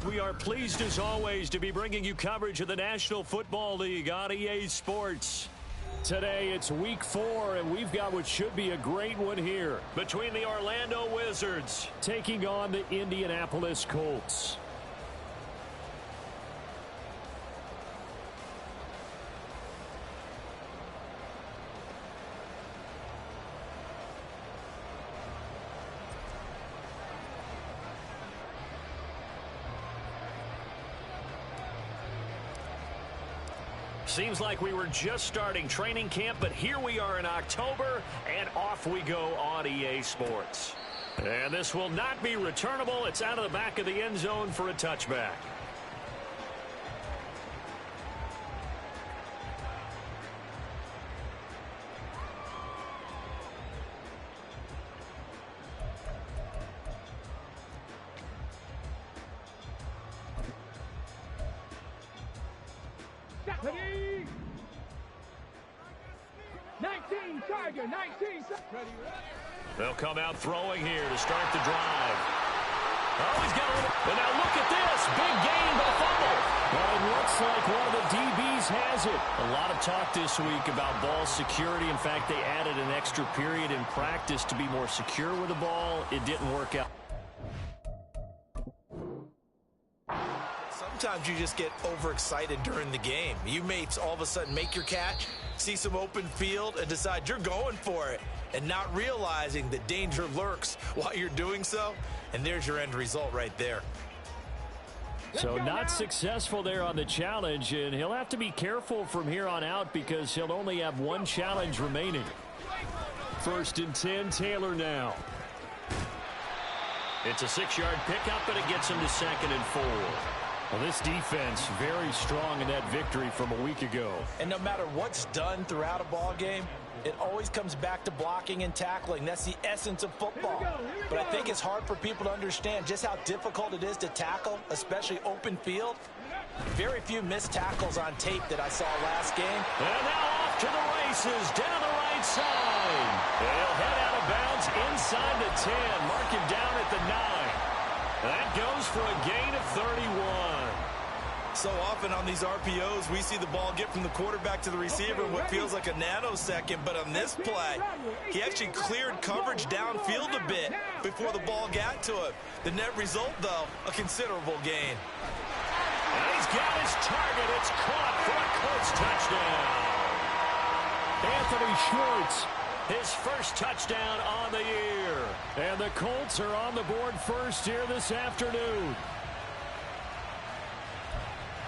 We are pleased as always to be bringing you coverage of the National Football League on EA Sports. Today it's week 4 and we've got what should be a great one here between the Orlando Wizards taking on the Indianapolis Colts. Seems like we were just starting training camp, but here we are in October, and off we go on EA Sports. And this will not be returnable. It's out of the back of the end zone for a touchback. Ready? 19, Tiger, 19. Ready. They'll come out throwing here to start the drive. Oh, he's got a little... And now look at this. Big gain, but a fumble. Well, it looks like one of the DBs has it. A lot of talk this week about ball security. In fact, they added an extra period in practice to be more secure with the ball. It didn't work out. Sometimes you just get overexcited during the game. You may all of a sudden make your catch, see some open field, and decide you're going for it, and not realizing that danger lurks while you're doing so, and there's your end result right there. So not successful there on the challenge, and he'll have to be careful from here on out because he'll only have one challenge remaining. 1st and 10, Taylor now. It's a 6-yard pickup, and it gets him to 2nd and 4. Well, this defense very strong in that victory from a week ago. And no matter what's done throughout a ball game, it always comes back to blocking and tackling. That's the essence of football. But I think it's hard for people to understand just how difficult it is to tackle, especially open field. Very few missed tackles on tape that I saw last game. And now off to the races, down the right side. They'll head out of bounds inside the 10. Mark him down at the 9. That goes for a gain of 31. So often on these RPOs, we see the ball get from the quarterback to the receiver in what feels like a nanosecond. But on this play, he actually cleared coverage downfield a bit before the ball got to him. The net result, though, a considerable gain. And he's got his target. It's caught for a Colts touchdown. Anthony Schwartz, his first touchdown on the year. And the Colts are on the board first here this afternoon.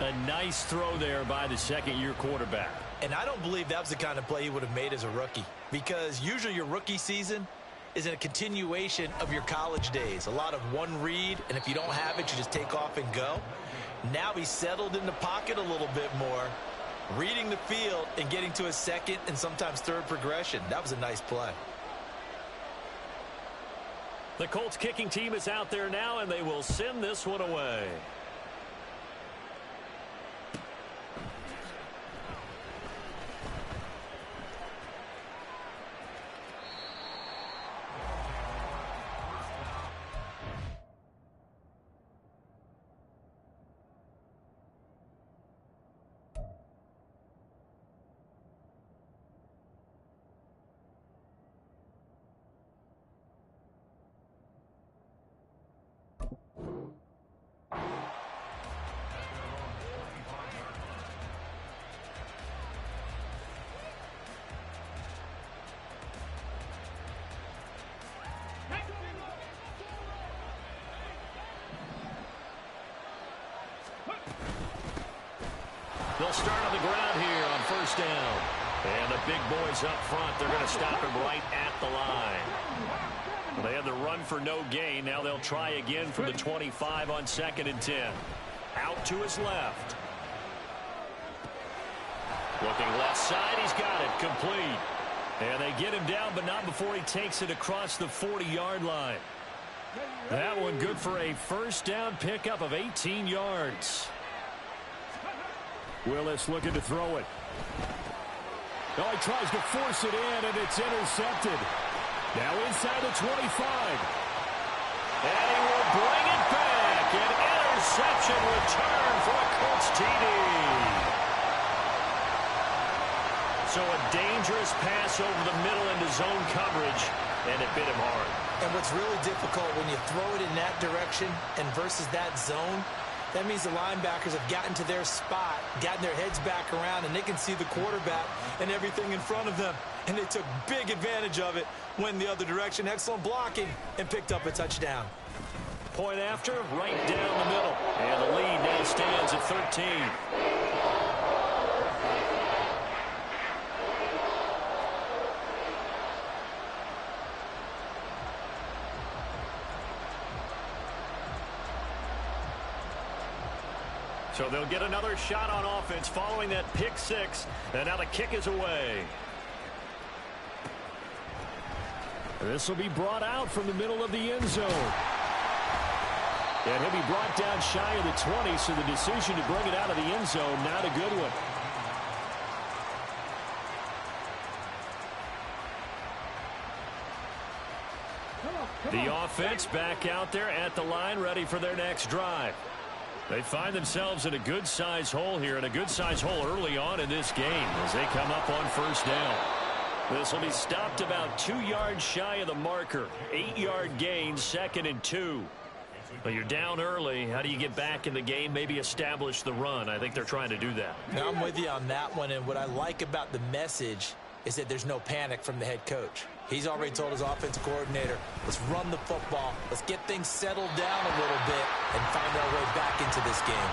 A nice throw there by the second-year quarterback. And I don't believe that was the kind of play he would have made as a rookie, because usually your rookie season is a continuation of your college days. A lot of one read, and if you don't have it, you just take off and go. Now he's settled in the pocket a little bit more, reading the field and getting to a second and sometimes third progression. That was a nice play. The Colts kicking team is out there now, and they will send this one away. They'll start on the ground here on 1st down. And the big boys up front, they're going to stop him right at the line. They had the run for no gain. Now they'll try again from the 25 on 2nd and 10. Out to his left. Looking left side, he's got it. Complete. And they get him down, but not before he takes it across the 40-yard line. That one good for a 1st down pickup of 18 yards. Willis looking to throw it. Oh, he tries to force it in, and it's intercepted. Now inside the 25. And he will bring it back and interception return for a Colts TD. So a dangerous pass over the middle into zone coverage, and it bit him hard. And what's really difficult when you throw it in that direction and versus that zone, that means the linebackers have gotten to their spot, gotten their heads back around, and they can see the quarterback and everything in front of them. And they took big advantage of it, went the other direction, excellent blocking, and picked up a touchdown. Point after, right down the middle. And the lead now stands at 13. So they'll get another shot on offense following that pick six. And now the kick is away. This will be brought out from the middle of the end zone. And he'll be brought down shy of the 20, so the decision to bring it out of the end zone, not a good one. The offense back out there at the line, ready for their next drive. They find themselves in a good-sized hole here, and a good-sized hole early on in this game as they come up on first down. This will be stopped about 2 yards shy of the marker. 8-yard gain, 2nd and 2. But you're down early. How do you get back in the game, maybe establish the run? I think they're trying to do that. Now, I'm with you on that one, and what I like about the message is that there's no panic from the head coach. He's already told his offensive coordinator, let's run the football, let's get things settled down a little bit and find our way back into this game.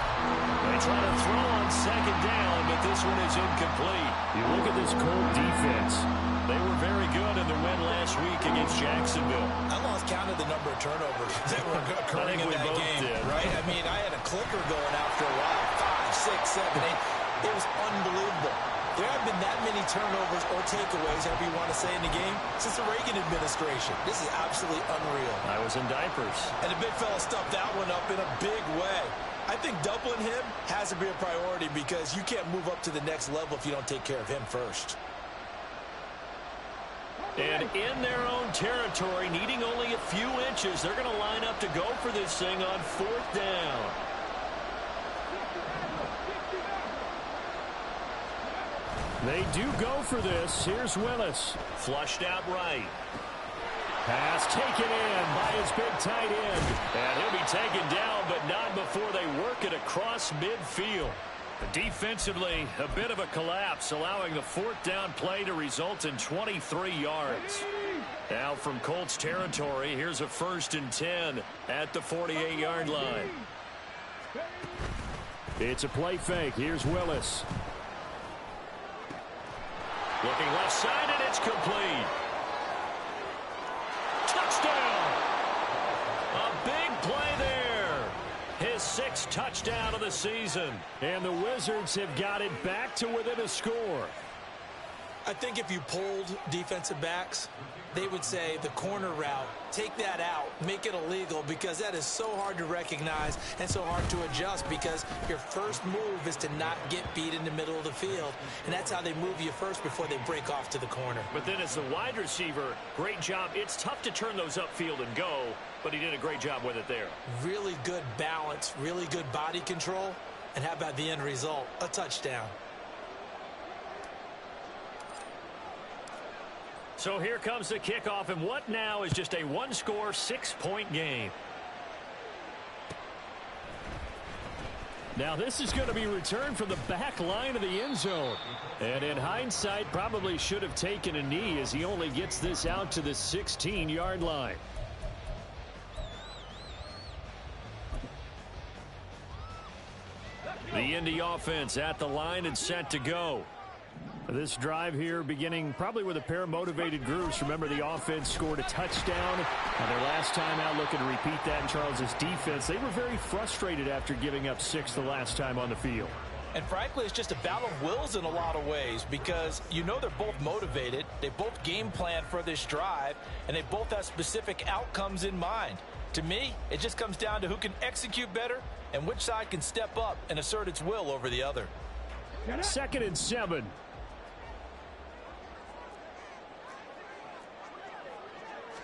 They try to throw on 2nd down, but this one is incomplete. You look at this Colt defense. They were very good in the win last week against Jacksonville. I lost count of the number of turnovers that were occurring in that game, right? I mean, I had a clicker going after a while. 5, 6, 7, 8. It was unbelievable. There haven't been that many turnovers or takeaways, however you want to say, in the game since the Reagan administration. This is absolutely unreal. I was in diapers. And the big fella stuffed that one up in a big way. I think doubling him has to be a priority because you can't move up to the next level if you don't take care of him first. And in their own territory, needing only a few inches, they're going to line up to go for this thing on 4th down. They do go for this. Here's Willis. Flushed out right. Pass taken in by his big tight end. And he'll be taken down, but not before they work it across midfield. Defensively, a bit of a collapse, allowing the 4th down play to result in 23 yards. Now from Colts territory, here's a 1st and 10 at the 48-yard line. It's a play fake. Here's Willis. Looking left side, and it's complete. Touchdown! A big play there. His 6th touchdown of the season. And the Wizards have got it back to within a score. I think if you polled defensive backs, they would say the corner route, take that out, make it illegal, because that is so hard to recognize and so hard to adjust because your first move is to not get beat in the middle of the field. And that's how they move you first before they break off to the corner. But then as the wide receiver, great job. It's tough to turn those upfield and go, but he did a great job with it there. Really good balance, really good body control. And how about the end result? A touchdown. So here comes the kickoff, and what now is just a one-score, 6-point game. Now this is going to be returned from the back line of the end zone. And in hindsight, probably should have taken a knee as he only gets this out to the 16-yard line. The Indy offense at the line and set to go. This drive here beginning probably with a pair of motivated groups. Remember, the offense scored a touchdown. And their last time out, looking to repeat that in Charles's defense. They were very frustrated after giving up 6 the last time on the field. And frankly, it's just a battle of wills in a lot of ways because you know they're both motivated. They both game plan for this drive, and they both have specific outcomes in mind. To me, it just comes down to who can execute better and which side can step up and assert its will over the other. 2nd and 7.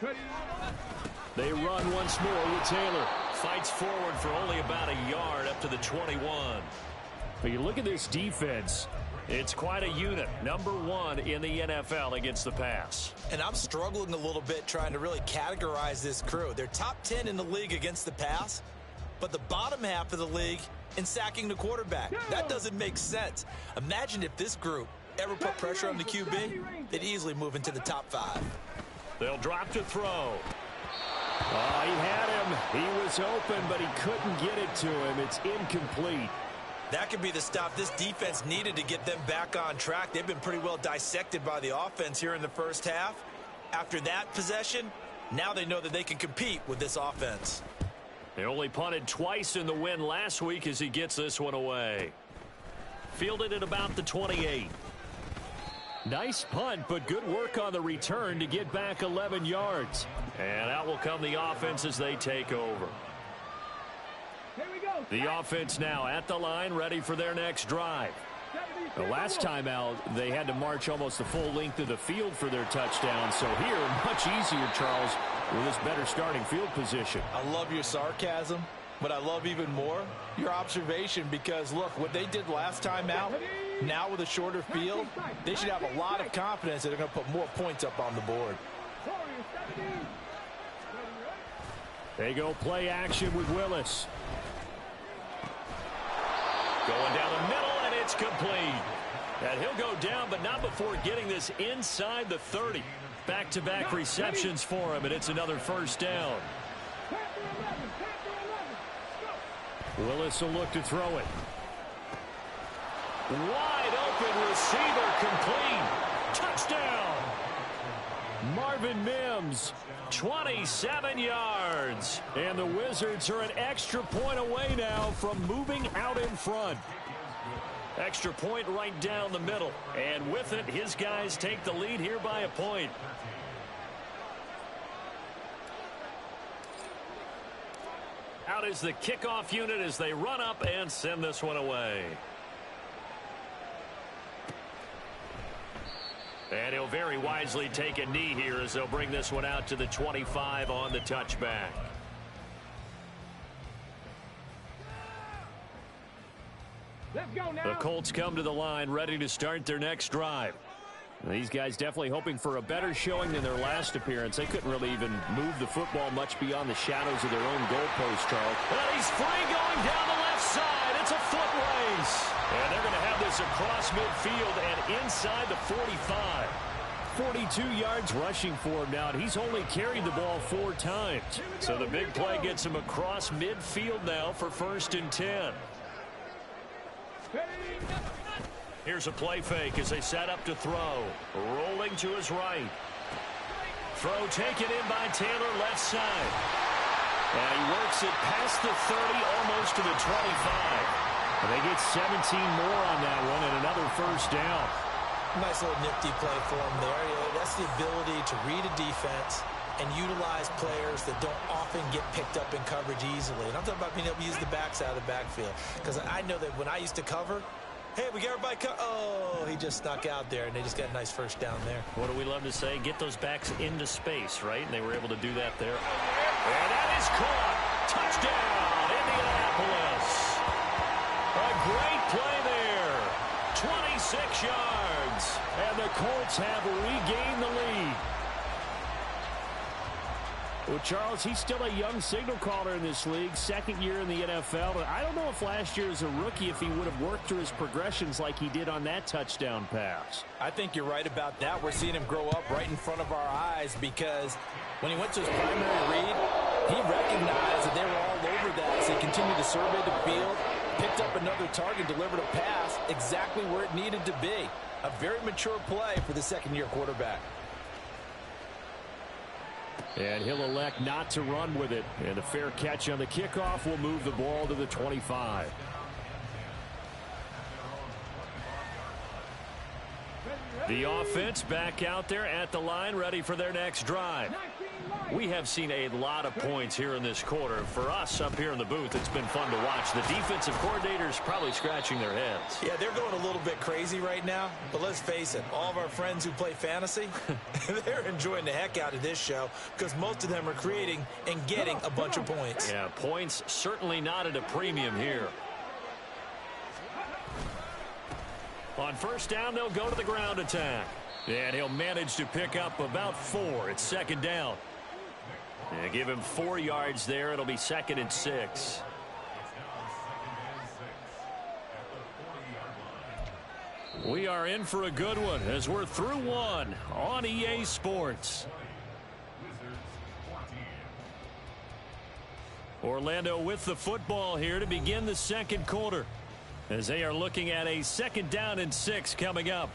Ready. They run once more with Taylor. fights forward for only about a yard up to the 21. But you look at this defense, it's quite a unit. Number 1 in the NFL against the pass. And I'm struggling a little bit trying to really categorize this crew. They're top 10 in the league against the pass, but the bottom half of the league in sacking the quarterback. That doesn't make sense. Imagine if this group ever put pressure on the QB, they'd easily move into the top 5. They'll drop to throw. Oh, he had him. He was open, but he couldn't get it to him. It's incomplete. That could be the stop this defense needed to get them back on track. They've been pretty well dissected by the offense here in the first half. After that possession, now they know that they can compete with this offense. They only punted twice in the win last week as he gets this one away. Fielded at about the 28. Nice punt, but good work on the return to get back 11 yards. And out will come the offense as they take over. Here we go. The offense now at the line, ready for their next drive. The last time out, they had to march almost the full length of the field for their touchdown. So here, much easier, Charles, with this better starting field position. I love your sarcasm, but I love even more your observation because, look, what they did last time out, now with a shorter field, they should have a lot of confidence that they're going to put more points up on the board. They go play action with Willis. Going down the middle, and it's complete. And he'll go down, but not before getting this inside the 30. Back-to-back receptions for him, and it's another first down. Willis will look to throw it. Wide open receiver, complete. Touchdown. Marvin Mims, 27 yards. and the Wizards are an extra point away now from moving out in front. Extra point right down the middle. And with it, his guys take the lead here by a point. Out is the kickoff unit as they run up and send this one away. And he'll very wisely take a knee here as they'll bring this one out to the 25 on the touchback. Let's go now. The Colts come to the line ready to start their next drive. These guys definitely hoping for a better showing than their last appearance. They couldn't really even move the football much beyond the shadows of their own goalpost, Charles. And he's free going down the left side. It's a foot race. And they're going to have this across midfield and inside the 45. 42 yards rushing for him now, and he's only carried the ball 4 times. So the big play gets him across midfield now for 1st and 10. Here's a play fake as they set up to throw. Rolling to his right. Throw taken in by Taylor, left side. And he works it past the 30, almost to the 25. And they get 17 more on that one and another first down. Nice little nifty play for him there. Yeah, that's the ability to read a defense and utilize players that don't often get picked up in coverage easily. And I'm talking about being able to use the backs out of the backfield. Because I know that when I used to cover, hey, we got everybody oh, he just snuck out there, and they just got a nice first down there. What do we love to say? Get those backs into space, right? And they were able to do that there. And that is caught. Touchdown, Indianapolis. A great play there. 26 yards. And the Colts have regained the lead. Well, Charles, he's still a young signal caller in this league, 2nd year in the NFL. But I don't know if last year as a rookie, if he would have worked through his progressions like he did on that touchdown pass. I think you're right about that. We're seeing him grow up right in front of our eyes because when he went to his primary read, he recognized that they were all over that as he continued to survey the field, picked up another target, delivered a pass exactly where it needed to be. A very mature play for the 2nd-year quarterback. And he'll elect not to run with it. And a fair catch on the kickoff will move the ball to the 25. The offense back out there at the line, ready for their next drive. We have seen a lot of points here in this quarter. For us up here in the booth, it's been fun to watch. The defensive coordinators probably scratching their heads. Yeah, they're going a little bit crazy right now. But let's face it, all of our friends who play fantasy, they're enjoying the heck out of this show because most of them are creating and getting a bunch of points. Yeah, points certainly not at a premium here. On first down, they'll go to the ground attack. And he'll manage to pick up about 4. It's second down. Yeah, give him 4 yards there. It'll be 2nd and 6. We are in for a good one as we're through one on EA Sports. Orlando with the football here to begin the second quarter, as they are looking at a 2nd down and 6 coming up.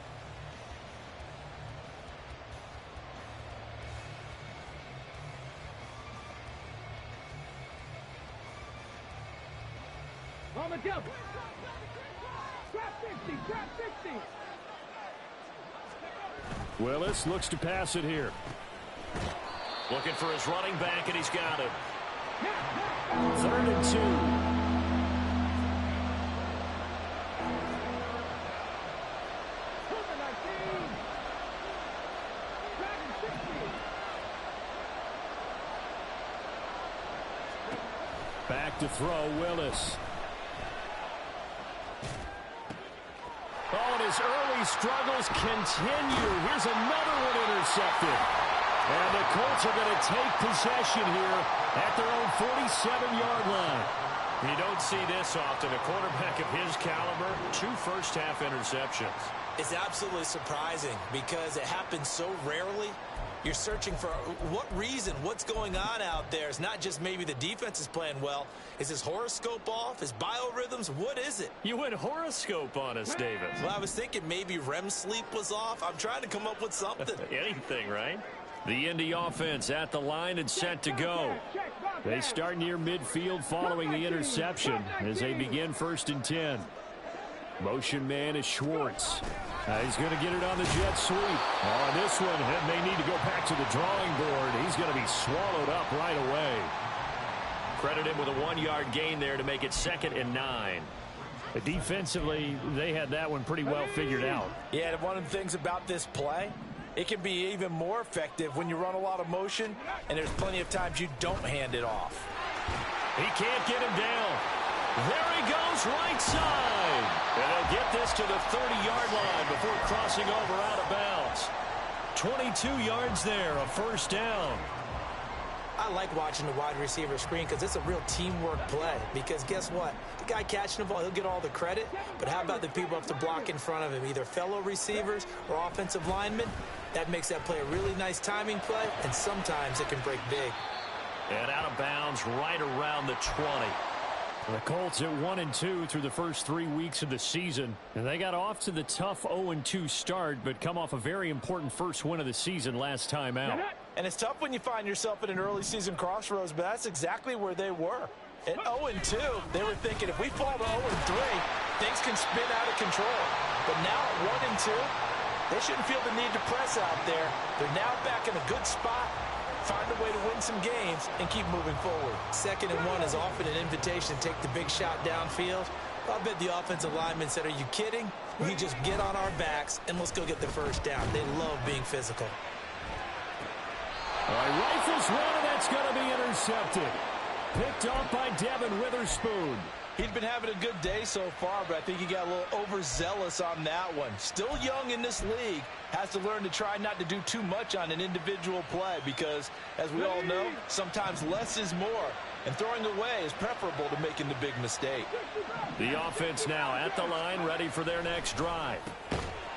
On the jump. Trap 50, trap 60. Willis looks to pass it here. Looking for his running back, and he's got it. 3rd and 2. Back to throw, Willis. Oh, and his early struggles continue. Here's another one intercepted. And the Colts are going to take possession here at their own 47-yard line. You don't see this often. A quarterback of his caliber, 2 first-half interceptions. It's absolutely surprising because it happens so rarely. You're searching for what reason, what's going on out there. It's not just maybe the defense is playing well. Is his horoscope off? His biorhythms? What is it? You went horoscope on us, David. Well, I was thinking maybe REM sleep was off. I'm trying to come up with something. Anything, right? The Indy offense at the line and set to go. They start near midfield following the interception as they begin 1st and 10. Motion man is Schwartz. He's going to get it on the jet sweep. On this one, and they need to go back to the drawing board. He's going to be swallowed up right away. Credit him with a 1-yard gain there to make it 2nd and 9. Defensively, they had that one pretty well figured out. Yeah, and one of the things about this play, it can be even more effective when you run a lot of motion, and there's plenty of times you don't hand it off. He can't get him down. There he goes, right side. And they'll get this to the 30-yard line before crossing over out of bounds. 22 yards there, a 1st down. I like watching the wide receiver screen because it's a real teamwork play. Because guess what? The guy catching the ball, he'll get all the credit. But how about the people up to block in front of him, either fellow receivers or offensive linemen? That makes that play a really nice timing play, and sometimes it can break big. And out of bounds right around the 20. The Colts at 1-2 through the first 3 weeks of the season. And they got off to the tough 0-2 start, but come off a very important first win of the season last time out. And it's tough when you find yourself at an early season crossroads, but that's exactly where they were. At 0-2, they were thinking if we fall to 0-3, things can spin out of control. But now at 1-2, they shouldn't feel the need to press out there. They're now back in a good spot. Find a way to win some games and keep moving forward. 2nd and 1 is often an invitation to take the big shot downfield. I bet the offensive lineman said, are you kidding? We just get on our backs and let's go get the 1st down. They love being physical. Rifles one, and that's going to be intercepted. Picked off by Devin Witherspoon. He's been having a good day so far, but I think he got a little overzealous on that one. Still young in this league. Has to learn to try not to do too much on an individual play because, as we all know, sometimes less is more. And throwing away is preferable to making the big mistake. The offense now at the line, ready for their next drive.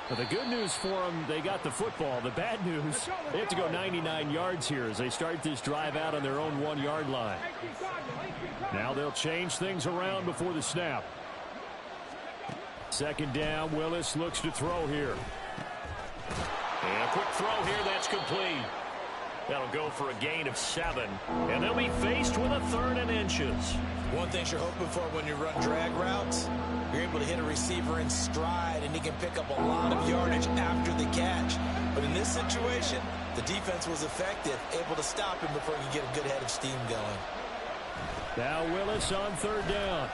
Well, the good news for them, they got the football. The bad news, they have to go 99 yards here as they start this drive out on their own 1-yard line. Now they'll change things around before the snap. 2nd down, Willis looks to throw here. And a quick throw here, that's complete. That'll go for a gain of 7. And they'll be faced with a 3rd and inches. One thing you're hoping for when you run drag routes, you're able to hit a receiver in stride, and he can pick up a lot of yardage after the catch. But in this situation, the defense was effective, able to stop him before he could get a good head of steam going. Now Willis on 3rd down.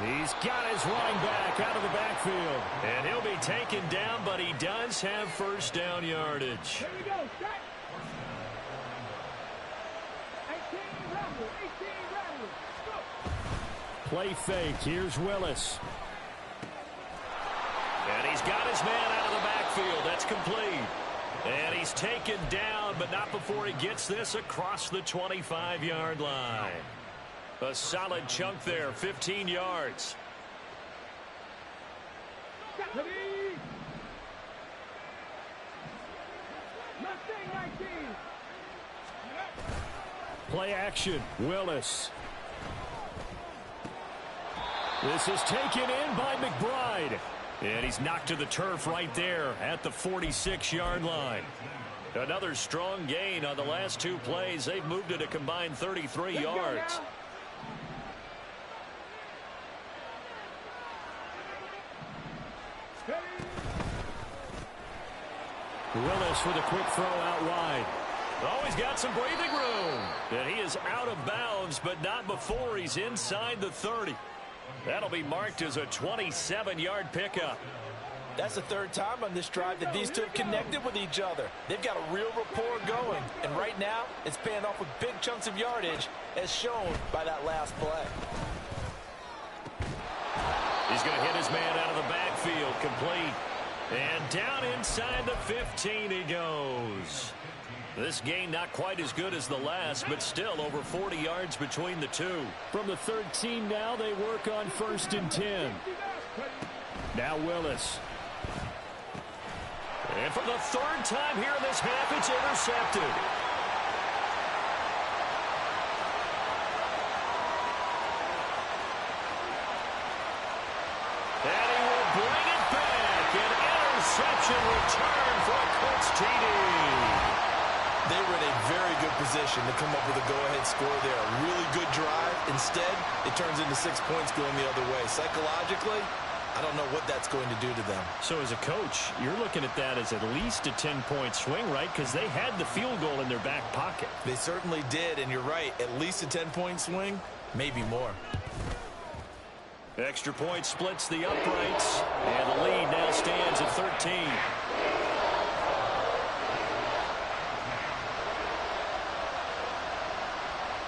He's got his running back out of the backfield. And he'll be taken down, but he does have 1st down yardage. Here we go. Set. 18 Rebel. 18 Rebel. Go. Play fake. Here's Willis. And he's got his man out of the backfield. That's complete. And he's taken down, but not before he gets this across the 25-yard line. A solid chunk there, 15 yards. Ready. Mustang 19. Play action. Willis. This is taken in by McBride. And he's knocked to the turf right there at the 46-yard line. Another strong gain on the last 2 plays. They've moved it a combined 33 yards. Willis with a quick throw out wide. Oh, he's got some breathing room. And he is out of bounds, but not before he's inside the 30. That'll be marked as a 27-yard pickup. That's the 3rd time on this drive that these two have connected with each other. They've got a real rapport going. And right now, it's paying off with big chunks of yardage, as shown by that last play. He's going to hit his man out of the backfield, complete. And down inside the 15 he goes. This gain not quite as good as the last, but still over 40 yards between the two. From the 13 now, they work on 1st and 10. Now Willis. And for the 3rd time here in this half, it's intercepted. And he will bring it back. An interception return for a Colts TD. They were in a very good position to come up with a go-ahead score there. A really good drive. Instead, it turns into 6 points going the other way. Psychologically, I don't know what that's going to do to them. So as a coach, you're looking at that as at least a 10-point swing, right? Because they had the field goal in their back pocket. They certainly did, and you're right. At least a 10-point swing, maybe more. Extra point splits the uprights, and the lead now stands at 13.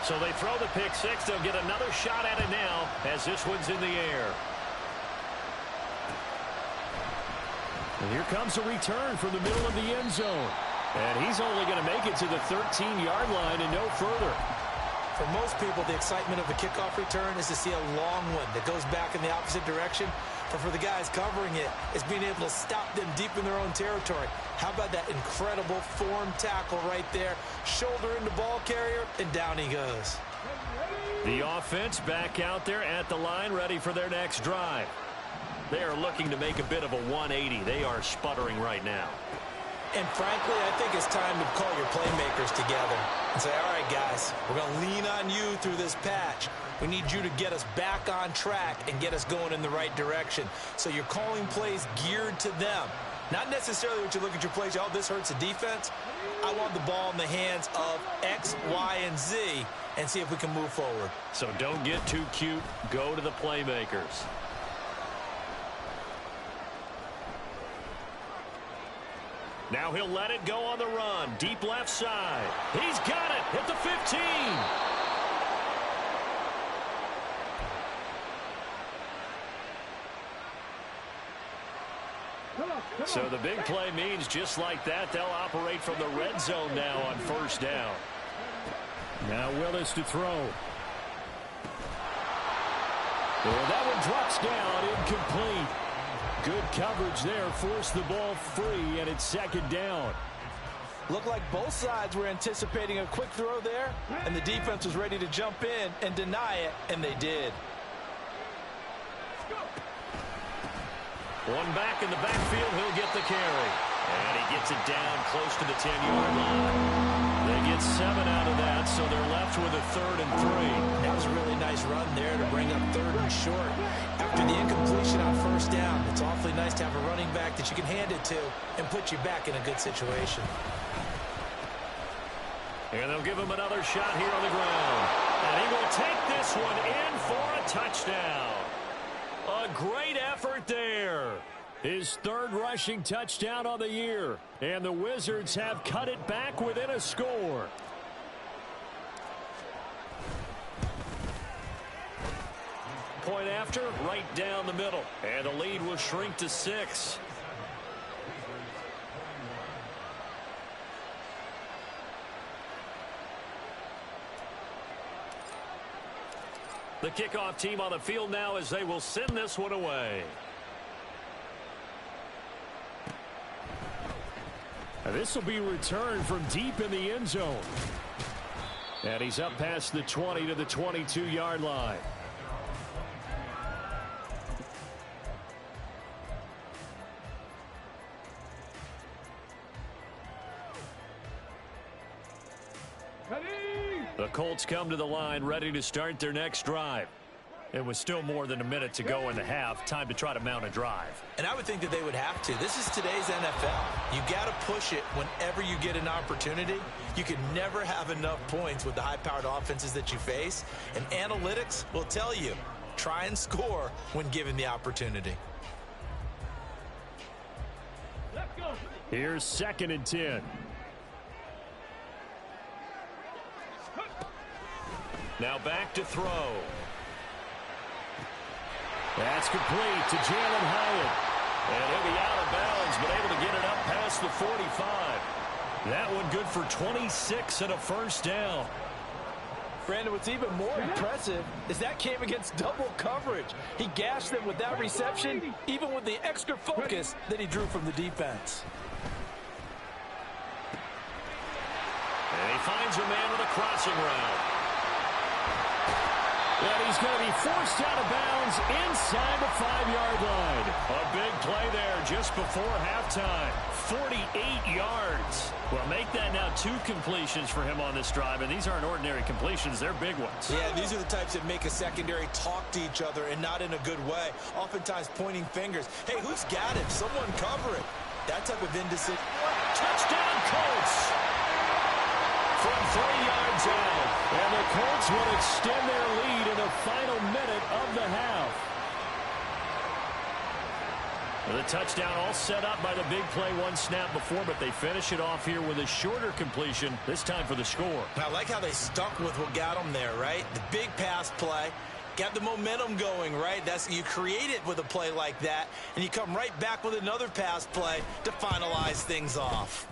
So they throw the pick 6. They'll get another shot at it now as this one's in the air. And here comes a return from the middle of the end zone. And he's only going to make it to the 13-yard line and no further. For most people, the excitement of a kickoff return is to see a long one that goes back in the opposite direction. But for the guys covering it, it's being able to stop them deep in their own territory. How about that incredible form tackle right there? Shoulder into ball carrier, and down he goes. The offense back out there at the line, ready for their next drive. They are looking to make a bit of a 180. They are sputtering right now. And frankly, I think it's time to call your playmakers together and say, all right, guys, we're going to lean on you through this patch. We need you to get us back on track and get us going in the right direction. So you're calling plays geared to them. Not necessarily what you look at your plays, oh, this hurts the defense. I want the ball in the hands of X, Y, and Z and see if we can move forward. So don't get too cute. Go to the playmakers. Now he'll let it go on the run. Deep left side. He's got it at the 15. So the big play means just like that, they'll operate from the red zone now on 1st down. Now Willis to throw. And that one drops down, incomplete. Good coverage there, forced the ball free, and it's 2nd down. Looked like both sides were anticipating a quick throw there, and the defense was ready to jump in and deny it, and they did. One back in the backfield, he'll get the carry. And he gets it down close to the 10-yard line. They get 7 out of that, so they're left with a 3rd and 3. That was a really nice run there to bring up 3rd and short. After the incompletion on 1st down, it's awfully nice to have a running back that you can hand it to and put you back in a good situation. And they'll give him another shot here on the ground. And he will take this one in for a touchdown. A great effort there. His 3rd rushing touchdown on the year. And the Wizards have cut it back within a score. Point after, right down the middle. And the lead will shrink to 6. The kickoff team on the field now as they will send this one away. This will be returned from deep in the end zone. And he's up past the 20 to the 22-yard line. The Colts come to the line ready to start their next drive. It was still more than a minute to go in the half. Time to try to mount a drive. And I would think that they would have to. This is today's NFL. You got to push it whenever you get an opportunity. You can never have enough points with the high-powered offenses that you face. And analytics will tell you, try and score when given the opportunity. Let's go. Here's 2nd and 10. Now back to throw. That's complete to Jalen Hyatt. And he'll be out of bounds, but able to get it up past the 45. That one good for 26 and a 1st down. Brandon, what's even more impressive is that came against double coverage. He gashed them with that reception, even with the extra focus that he drew from the defense. And he finds a man with a crossing route. And he's going to be forced out of bounds inside the 5-yard line. A big play there just before halftime. 48 yards. Well, make that now 2 completions for him on this drive, and these aren't ordinary completions. They're big ones. Yeah, these are the types that make a secondary talk to each other and not in a good way. Oftentimes pointing fingers. Hey, who's got it? Someone cover it. That type of indecision. Touchdown, Colts! From 3 yards out. And the Colts will extend their lead in the final minute of the half. The touchdown all set up by the big play 1 snap before, but they finish it off here with a shorter completion, this time for the score. I like how they stuck with what got them there, right? The big pass play. Got the momentum going, right? You create it with a play like that, and you come right back with another pass play to finalize things off.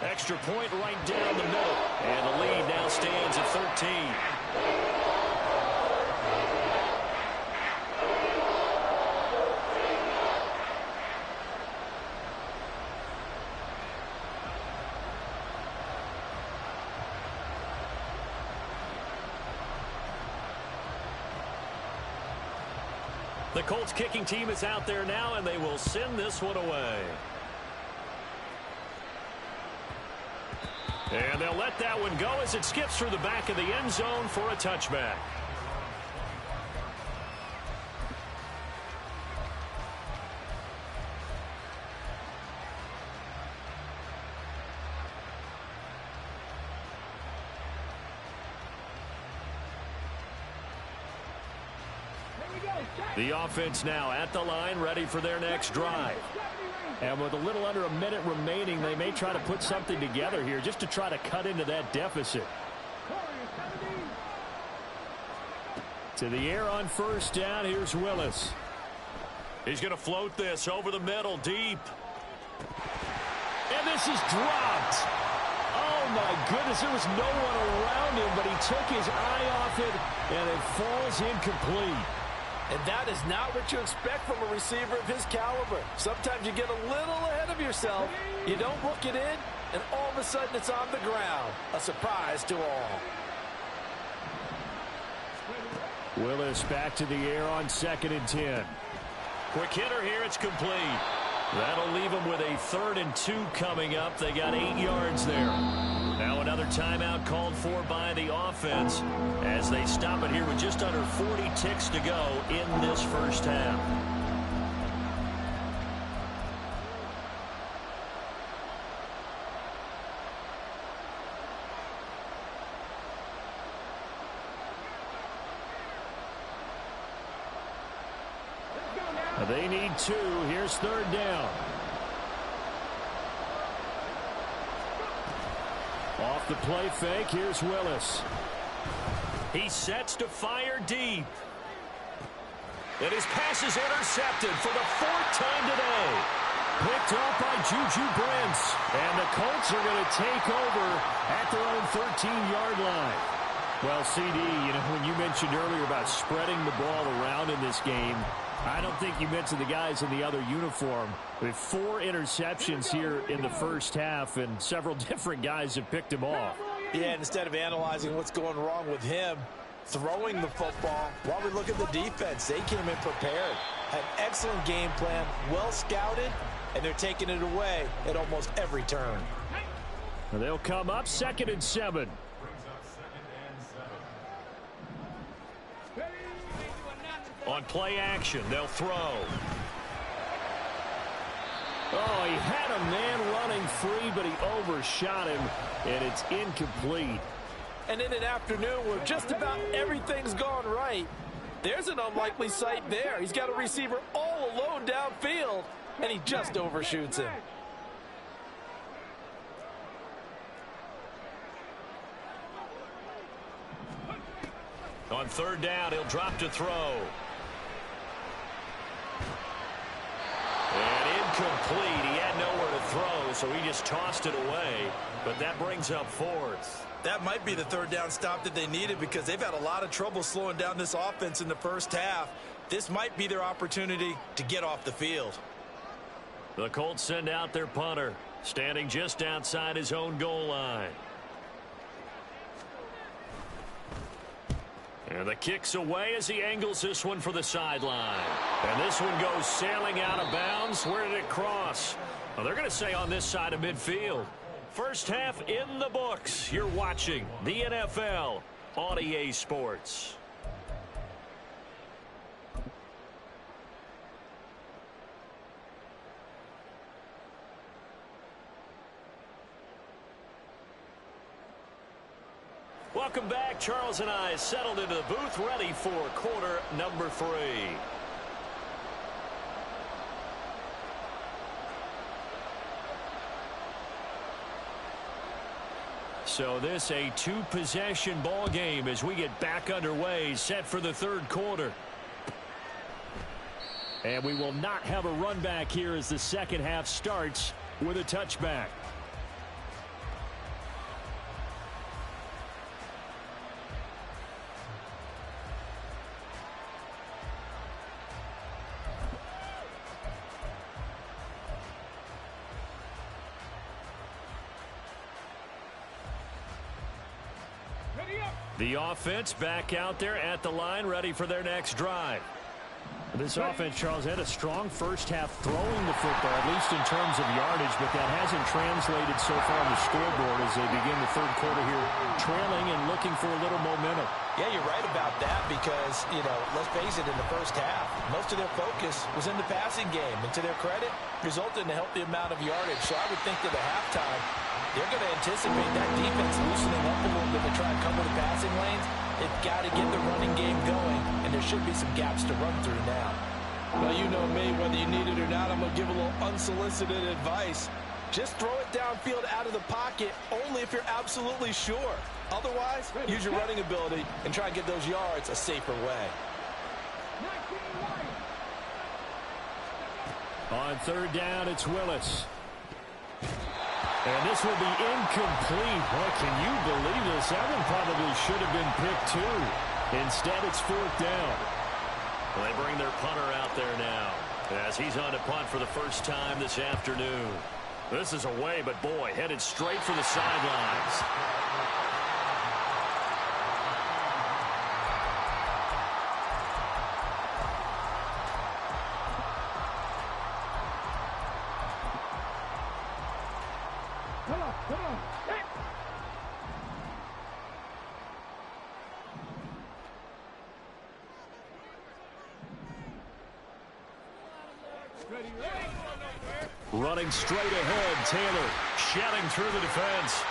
Extra point right down the middle. And the lead now stands at 13. The Colts kicking team is out there now, and they will send this one away. And they'll let that one go as it skips through the back of the end zone for a touchback. The offense now at the line, ready for their next drive. And with a little under a minute remaining, they may try to put something together here just to try to cut into that deficit. To the air on 1st down, here's Willis. He's going to float this over the middle, deep. And this is dropped. Oh, my goodness, there was no one around him, but he took his eye off it, and it falls incomplete. And that is not what you expect from a receiver of his caliber. Sometimes you get a little ahead of yourself. You don't look it in, and all of a sudden it's on the ground. A surprise to all. Willis back to the air on 2nd and 10. Quick hitter here, it's complete. That'll leave them with a 3rd and 2 coming up. They got 8 yards there. Now another timeout called for by the offense as they stop it here with just under 40 ticks to go in this first half. They need 2. Here's 3rd down. Off the play fake. Here's Willis. He sets to fire deep. And his pass is intercepted for the 4th time today. Picked off by Juju Brents. And the Colts are going to take over at their own 13-yard line. Well, CD, when you mentioned earlier about spreading the ball around in this game, I don't think you mentioned the guys in the other uniform. With 4 interceptions here in the first half, and several different guys have picked him off. Yeah, and instead of analyzing what's going wrong with him, throwing the football, while we look at the defense, they came in prepared. Had excellent game plan, well scouted, and they're taking it away at almost every turn. They'll come up 2nd and 7. On play action, they'll throw. Oh, he had a man running free, but he overshot him, and it's incomplete. And in an afternoon where just about everything's gone right, there's an unlikely sight there. He's got a receiver all alone downfield, and he just overshoots him. On 3rd down, he'll drop to throw. And incomplete. He had nowhere to throw, so he just tossed it away. But that brings up 4th. That might be the 3rd down stop that they needed because they've had a lot of trouble slowing down this offense in the first half. This might be their opportunity to get off the field. The Colts send out their punter, standing just outside his own goal line. And the kick's away as he angles this one for the sideline. And this one goes sailing out of bounds. Where did it cross? Well, they're going to say on this side of midfield. First half in the books. You're watching the NFL on EA Sports. Welcome back. Charles and I settled into the booth, ready for quarter number 3. So this a 2-possession ball game as we get back underway, set for the 3rd quarter. And we will not have a run back here as the second half starts with a touchback. The offense back out there at the line, ready for their next drive. This offense, Charles, had a strong first half throwing the football, at least in terms of yardage, but that hasn't translated so far on the scoreboard as they begin the 3rd quarter here, trailing and looking for a little momentum. Yeah, you're right about that because, let's face it, in the first half, most of their focus was in the passing game. And to their credit, resulted in a healthy amount of yardage. So I would think that at halftime, they're going to anticipate that defense loosening up a little bit to try and cover the passing lanes. They've got to get the running game going, and there should be some gaps to run through now. Well, you know me, whether you need it or not, I'm going to give a little unsolicited advice. Just throw it downfield out of the pocket only if you're absolutely sure. Otherwise, use your running ability and try and get those yards a safer way. On 3rd down, it's Willis. And this will be incomplete. Boy, can you believe this? That one probably should have been picked too. Instead, it's 4th down. Well, they bring their punter out there now as he's on to punt for the first time this afternoon. This is away, but boy, headed straight for the sidelines. Come on. Hit. Running straight ahead, Taylor shedding through the defense.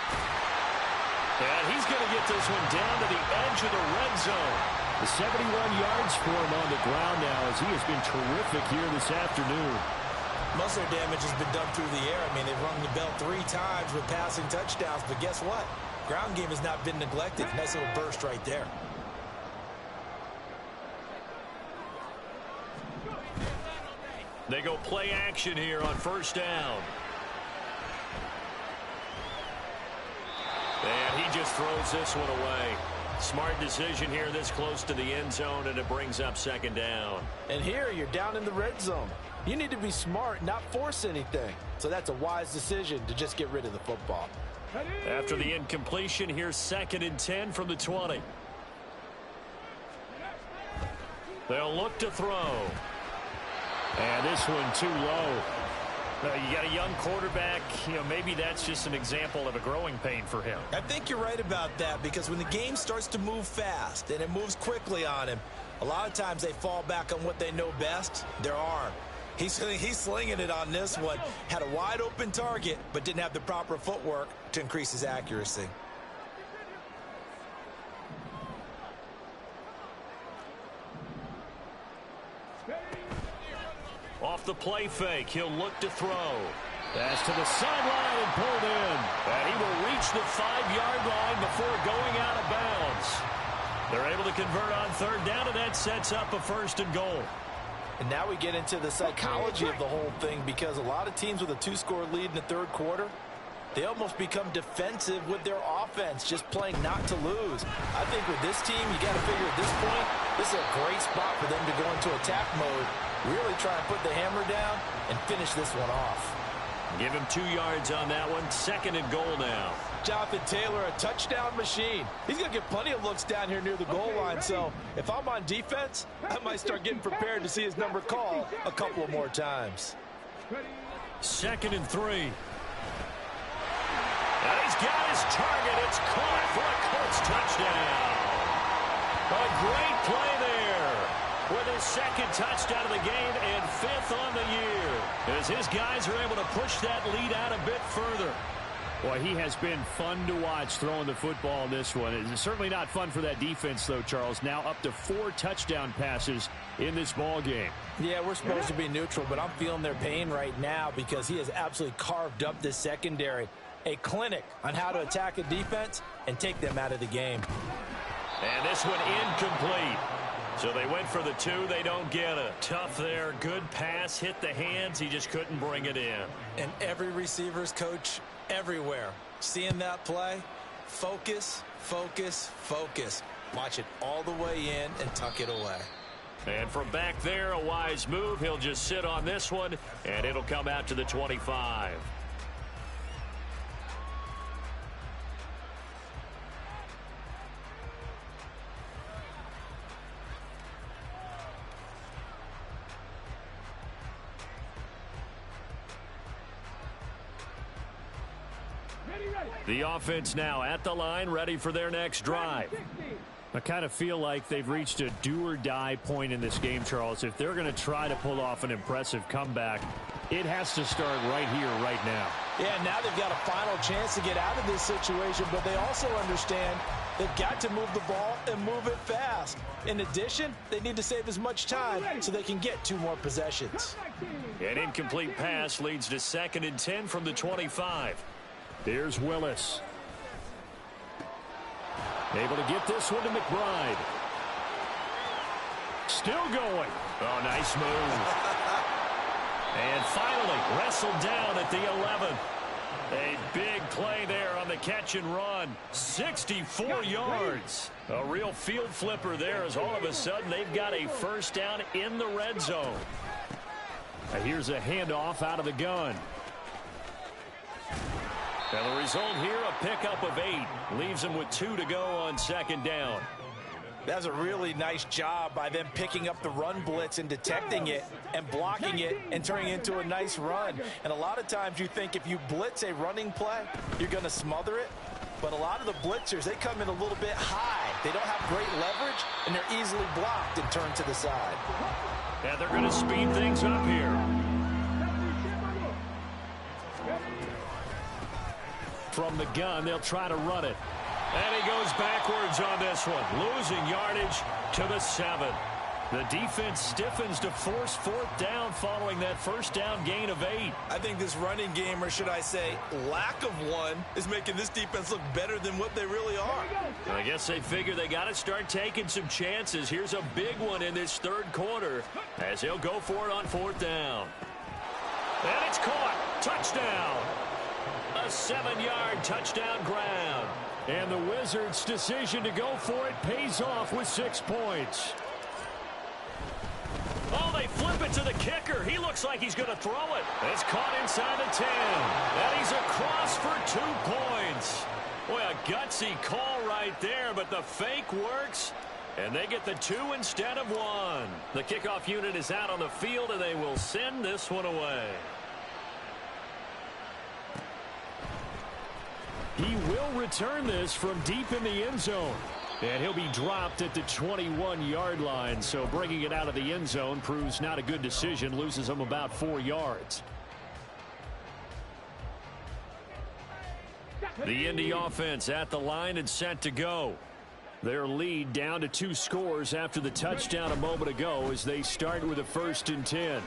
And he's going to get this one down to the edge of the red zone. The 71 yards for him on the ground now as he has been terrific here this afternoon. Most of their damage has been done through the air. I mean, they've rung the bell 3 times with passing touchdowns, but guess what? Ground game has not been neglected. Nice little burst right there. They go play action here on first down. And he just throws this one away. Smart decision here this close to the end zone, and it brings up second down. And here you're down in the red zone. You need to be smart, not force anything. So that's a wise decision to just get rid of the football. After the incompletion, here's 2nd and 10 from the 20. They'll look to throw. And this one too low. You got a young quarterback. Maybe that's just an example of a growing pain for him. I think you're right about that, because when the game starts to move fast and it moves quickly on him, a lot of times they fall back on what they know best, their arm. He's slinging it on this one. Had a wide open target, but didn't have the proper footwork to increase his accuracy. Off the play fake, he'll look to throw. Pass to the sideline and pulled in. And he will reach the 5-yard line before going out of bounds. They're able to convert on third down, and that sets up a 1st and goal. And now we get into the psychology of the whole thing, because a lot of teams with a 2-score lead in the third quarter, they almost become defensive with their offense, just playing not to lose. I think with this team, you got to figure at this point, this is a great spot for them to go into attack mode, really try and put the hammer down and finish this one off. Give him 2 yards on that one. 2nd and goal now. Jonathan Taylor, a touchdown machine. He's going to get plenty of looks down here near the goal line. So if I'm on defense, I might start getting prepared to see his number called a couple of more times. 2nd and 3. And he's got his target. It's caught for a Colts touchdown. A great play there with his 2nd touchdown of the game and 5th on the year, as his guys are able to push that lead out a bit further. Boy, he has been fun to watch throwing the football in this one. It's certainly not fun for that defense, though, Charles. Now up to 4 touchdown passes in this ball game. Yeah, we're supposed to be neutral, but I'm feeling their pain right now because he has absolutely carved up this secondary. A clinic on how to attack a defense and take them out of the game. And this one incomplete. So they went for the 2. They don't get it. Tough there. Good pass. Hit the hands. He just couldn't bring it in. And every receiver's coach everywhere, seeing that play, focus, focus, focus. Watch it all the way in and tuck it away. And from back there, a wise move. He'll just sit on this one, and it'll come out to the 25. The offense now at the line, ready for their next drive. I kind of feel like they've reached a do-or-die point in this game, Charles. If they're going to try to pull off an impressive comeback, it has to start right here, right now. Yeah, now they've got a final chance to get out of this situation, but they also understand they've got to move the ball and move it fast. In addition, they need to save as much time so they can get 2 more possessions. An incomplete pass leads to 2nd and 10 from the 25. There's Willis. Able to get this one to McBride. Still going. Oh, nice move. And finally wrestled down at the 11. A big play there on the catch and run. 64 yards. A real field flipper there, as all of a sudden they've got a 1st down in the red zone. Here's a handoff out of the gun. And the result here, a pickup of 8. Leaves them with 2 to go on 2nd down. That's a really nice job by them picking up the run blitz and detecting it and blocking it and turning it into a nice run. And a lot of times you think if you blitz a running play, you're going to smother it. But a lot of the blitzers, they come in a little bit high. They don't have great leverage, and they're easily blocked and turned to the side. And they're going to speed things up here. From the gun, they'll try to run it. And he goes backwards on this one, losing yardage to the 7. The defense stiffens to force 4th down following that first down gain of 8. I think this running game, or should I say lack of one, is making this defense look better than what they really are. I guess they figure they got to start taking some chances. Here's a big one in this 3rd quarter as he'll go for it on 4th down. And it's caught. Touchdown. A 7-yard touchdown ground. And the Wizards' decision to go for it pays off with 6 points. Oh, they flip it to the kicker. He looks like he's going to throw it. It's caught inside the 10. And he's across for 2 points. Boy, a gutsy call right there, but the fake works. And they get the 2 instead of 1. The kickoff unit is out on the field, and they will send this one away. He will return this from deep in the end zone. And he'll be dropped at the 21-yard line. So bringing it out of the end zone proves not a good decision. Loses him about 4 yards. The Indy offense at the line and set to go. Their lead down to 2 scores after the touchdown a moment ago as they start with a 1st and 10. And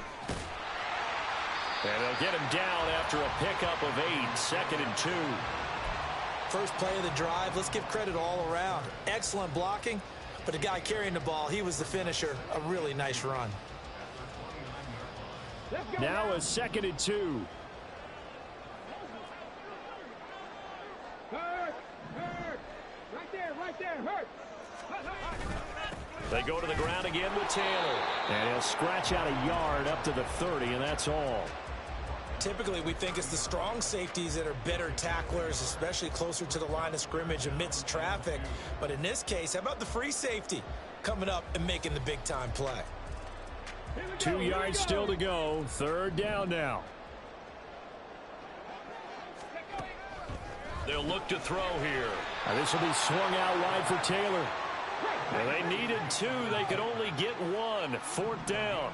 they'll get him down after a pickup of 8, 2nd and 2. First play of the drive, let's give credit all around. Excellent blocking, but the guy carrying the ball, he was the finisher. A really nice run. Now a 2nd and 2. Hurt. Right there, hurt. They go to the ground again with Taylor. And he'll scratch out a yard up to the 30, and that's all. Typically, we think it's the strong safeties that are better tacklers, especially closer to the line of scrimmage amidst traffic. But in this case, how about the free safety coming up and making the big-time play? 2 yards still to go. 3rd down now. They'll look to throw here. This will be swung out wide for Taylor. Well, they needed 2. They could only get 1. 4th down.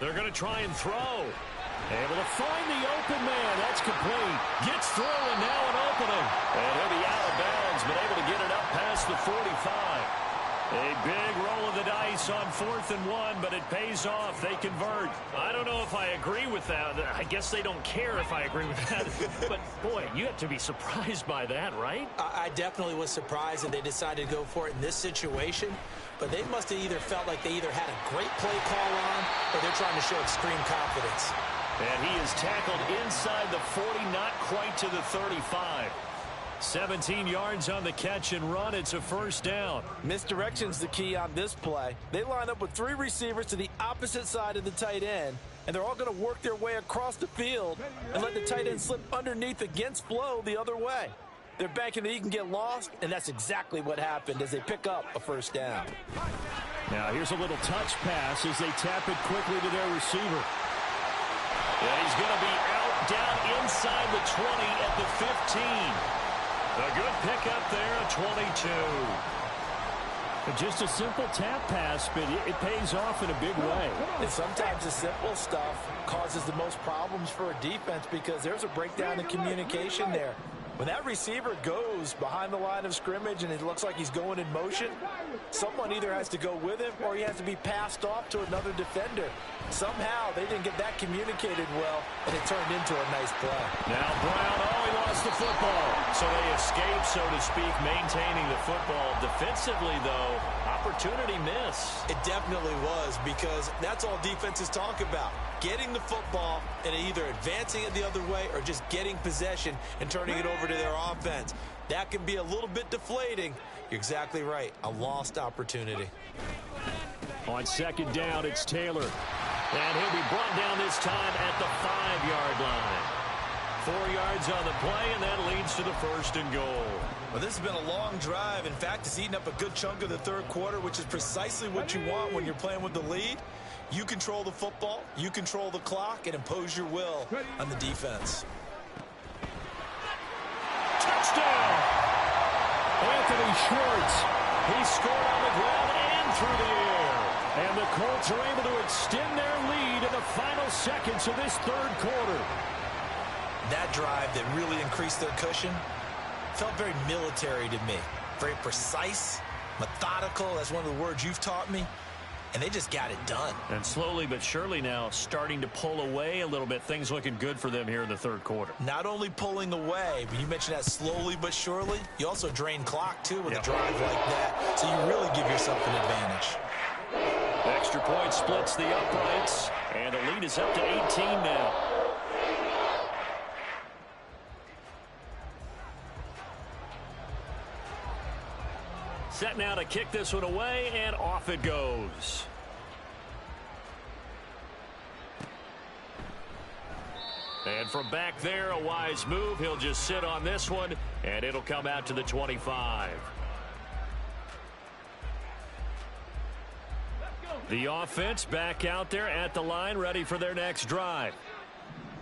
They're going to try and throw. Able to find the open man. That's complete. Gets through, and now an opening. And he'll be out of bounds, but able to get it up past the 45. A big roll of the dice on 4th and 1, but it pays off. They convert. I don't know if I agree with that. I guess they don't care if I agree with that. But, boy, you have to be surprised by that, right? I definitely was surprised that they decided to go for it in this situation. But they must have either felt like they either had a great play call on or they're trying to show extreme confidence. And he is tackled inside the 40, not quite to the 35. 17 yards on the catch and run. It's a 1st down. Misdirection's the key on this play. They line up with 3 receivers to the opposite side of the tight end, and they're all going to work their way across the field and let the tight end slip underneath against flow the other way. They're banking that he can get lost, and that's exactly what happened as they pick up a 1st down. Now here's a little touch pass as they tap it quickly to their receiver. And he's going to be out down inside the 20 at the 15. A good pickup there, a 22. Just a simple tap pass, but it pays off in a big way. And sometimes the simple stuff causes the most problems for a defense because there's a breakdown in communication there. When that receiver goes behind the line of scrimmage and it looks like he's going in motion, someone either has to go with him or he has to be passed off to another defender. Somehow they didn't get that communicated well, and it turned into a nice play. Now Brown, he lost the football. So they escape, so to speak, maintaining the football. Defensively, though, opportunity miss. It definitely was, because that's all defenses talk about. Getting the football and either advancing it the other way or just getting possession and turning it over to their offense. That can be a little bit deflating. You're exactly right. A lost opportunity. On 2nd down, it's Taylor. And he'll be brought down this time at the 5-yard line. 4 yards on the play, and that leads to the 1st and goal. Well, this has been a long drive. In fact, it's eaten up a good chunk of the third quarter, which is precisely what you want when you're playing with the lead. You control the football, you control the clock, and impose your will on the defense. Touchdown! Anthony Schwartz. He scored on the ground and through the air. And the Colts are able to extend their lead in the final seconds of this third quarter. That drive that really increased their cushion felt very military to me. Very precise, methodical. That's one of the words you've taught me. And they just got it done. And slowly but surely now starting to pull away a little bit. Things looking good for them here in the third quarter. Not only pulling away, but you mentioned that slowly but surely. You also drain clock, too, with a drive like that. So you really give yourself an advantage. The extra point splits the uprights. And the lead is up to 18 now. Set now to kick this one away, and off it goes. And from back there, a wise move. He'll just sit on this one, and it'll come out to the 25. The offense back out there at the line, ready for their next drive.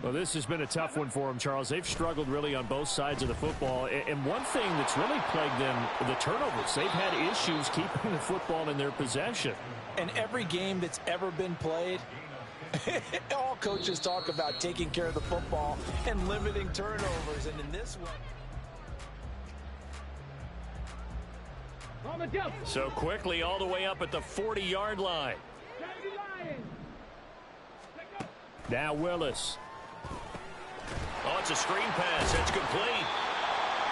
Well, this has been a tough one for them, Charles. They've struggled really on both sides of the football. And one thing that's really plagued them, the turnovers. They've had issues keeping the football in their possession. And every game that's ever been played, all coaches talk about taking care of the football and limiting turnovers. And in this one, so quickly all the way up at the 40-yard line. Now Willis. Oh, it's a screen pass. It's complete.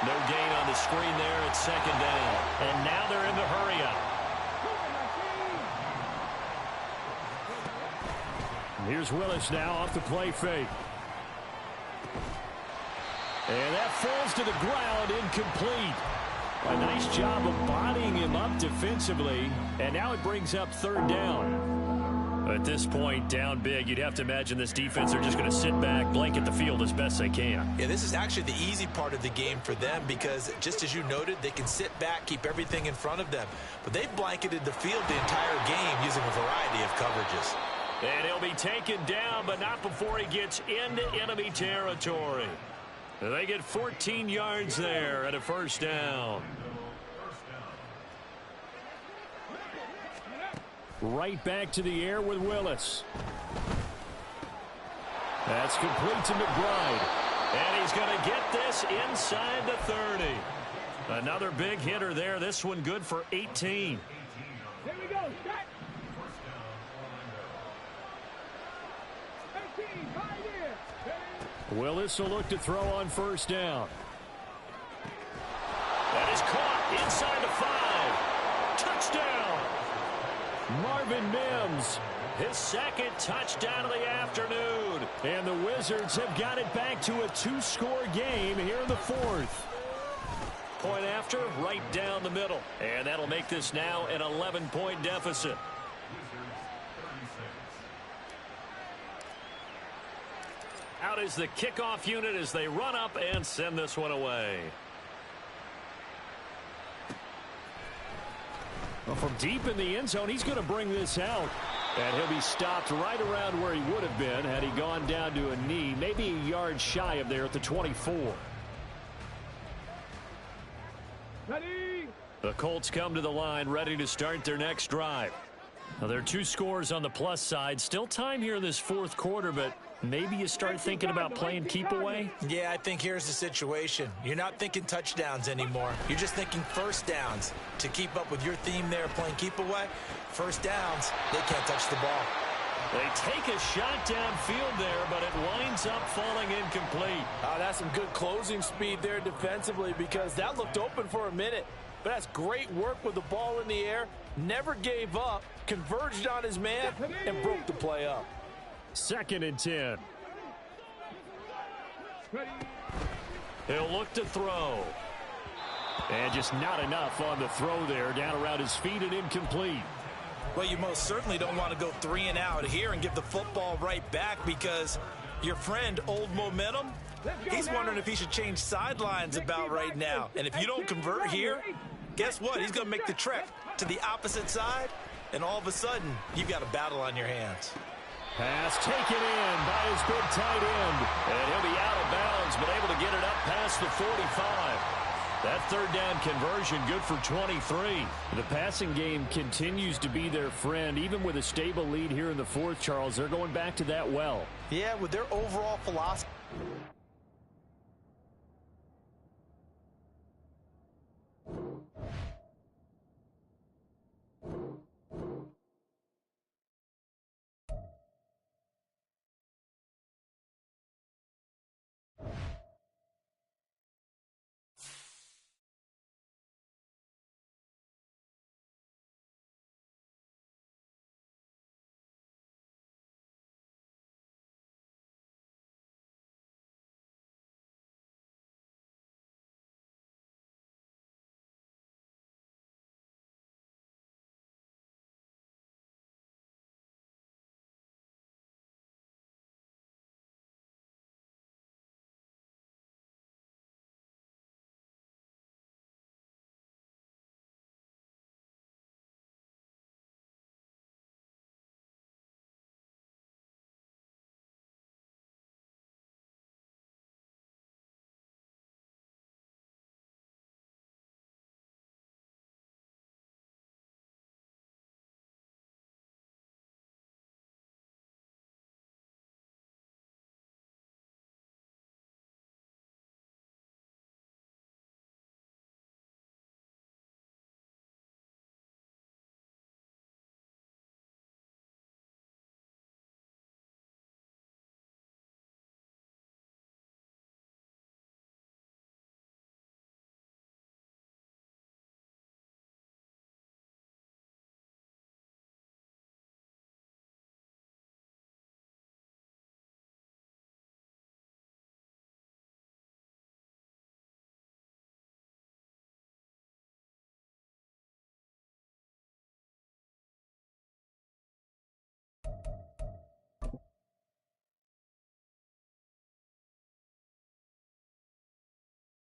No gain on the screen there. It's 2nd down. And now they're in the hurry up. Here's Willis now off the play fake. And that falls to the ground, incomplete. A nice job of bodying him up defensively. And now it brings up 3rd down. At this point, down big, you'd have to imagine this defense are just going to sit back, blanket the field as best they can. Yeah, this is actually the easy part of the game for them because, just as you noted, they can sit back, keep everything in front of them. But they've blanketed the field the entire game using a variety of coverages. And he'll be taken down, but not before he gets into enemy territory. They get 14 yards there and a 1st down. Right back to the air with Willis. That's complete to McBride. And he's going to get this inside the 30. Another big hitter there. This one good for 18. Here we go. Set. 18, right here. Willis will look to throw on 1st down. That is caught inside the 5. Touchdown. Marvin Mims, his 2nd touchdown of the afternoon. And the Wizards have got it back to a 2-score game here in the 4th. Point after, right down the middle. And that'll make this now an 11-point deficit. Out is the kickoff unit as they run up and send this one away. Well, from deep in the end zone, he's going to bring this out. And he'll be stopped right around where he would have been had he gone down to a knee, maybe a yard shy of there at the 24. Ready. The Colts come to the line ready to start their next drive. Now, there are 2 scores on the plus side. Still time here in this 4th quarter, but maybe you start thinking about playing keep away? Yeah, I think here's the situation. You're not thinking touchdowns anymore. You're just thinking 1st downs. To keep up with your theme there, playing keep away, 1st downs, they can't touch the ball. They take a shot downfield there, but it winds up falling incomplete. Oh, that's some good closing speed there defensively because that looked open for a minute. But that's great work with the ball in the air. Never gave up, converged on his man, and broke the play up. 2nd and 10. Ready. He'll look to throw. And just not enough on the throw there. Down around his feet and incomplete. Well, you most certainly don't want to go 3 and out here and give the football right back because your friend, Old Momentum, He's wondering if he should change sidelines about right now. And if you don't convert here, guess what? He's going to make the trek to the opposite side, and all of a sudden, you've got a battle on your hands. Pass taken in by his big tight end. And he'll be out of bounds, but able to get it up past the 45. That third down conversion good for 23. The passing game continues to be their friend. Even with a stable lead here in the fourth, Charles, they're going back to that well. Yeah, with their overall philosophy.